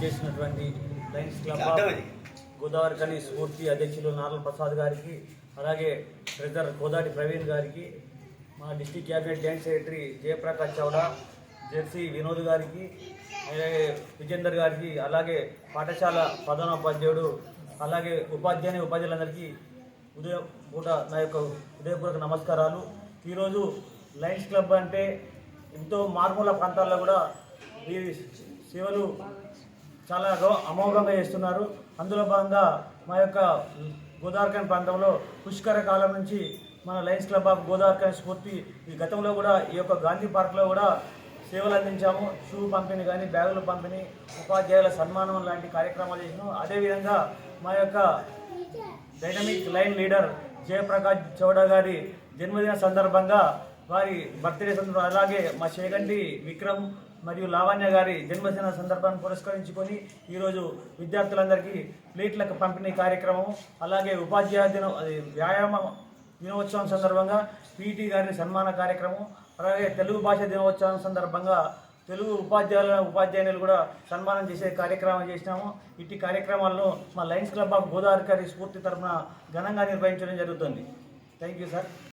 విచ్చేసినటువంటి Lions club of Godavarikhani స్ఫూర్తి అధ్యక్షులు నార్ల ప్రసాద్ గారికి, అలాగే ట్రెజరర్ కోదాటి ప్రవీణ్ గారికి, మా district cabinet joint secretary Jayaprakash Chowda, జెర్సీ వినోద్ గారికి, అలాగే విజేందర్ గారికి, అలాగే పాఠశాల ప్రధానోపాధ్యాయుడు, అలాగే ఉపాధ్యాయులందరికీ ఉదయం పూట నా యొక్క హృదయపూర్వక నమస్కారాలు. ఈరోజు లయన్స్ క్లబ్ అంటే ఎంతో మారుమూల ప్రాంతాల్లో కూడా ఈ సేవలు చాలా అమోఘంగా చేస్తున్నారు. అందులో భాగంగా మా యొక్క గోదావరిఖని ప్రాంతంలో పుష్కర కాలం నుంచి మన లయన్స్ క్లబ్ ఆఫ్ గోదావరిఖని స్ఫూర్తి ఈ గతంలో కూడా ఈ యొక్క గాంధీ పార్క్లో కూడా సేవలు అందించాము. షూ పంపిణీ కానీ, బ్యాగులు పంపిణీ, ఉపాధ్యాయుల సన్మానం లాంటి కార్యక్రమాలు చేసినాము. అదేవిధంగా మా యొక్క డైనమిక్ లైన్ లీడర్ జయప్రకాష్ చౌడా గారి జన్మదిన సందర్భంగా, వారి బర్త్డే సందర్భంగా, అలాగే మా చేగంటి విక్రమ్ మరియు లావణ్య గారి జన్మదిన సందర్భాన్ని పురస్కరించుకొని ఈరోజు విద్యార్థులందరికీ ప్లేట్లకు పంపిణీ కార్యక్రమం, అలాగే వ్యాయామ దినోత్సవం సందర్భంగా పీటీ గారిని సన్మాన కార్యక్రమం, అలాగే తెలుగు భాష దినోత్సవం సందర్భంగా తెలుగు ఉపాధ్యాయులు కూడా సన్మానం చేసే కార్యక్రమం చేసినాము. ఇట్టి కార్యక్రమాలను మా లయన్స్ క్లబ్ ఆఫ్ గోదావరిఖని స్ఫూర్తి తరఫున ఘనంగా నిర్వహించడం జరుగుతుంది. Thank you sir.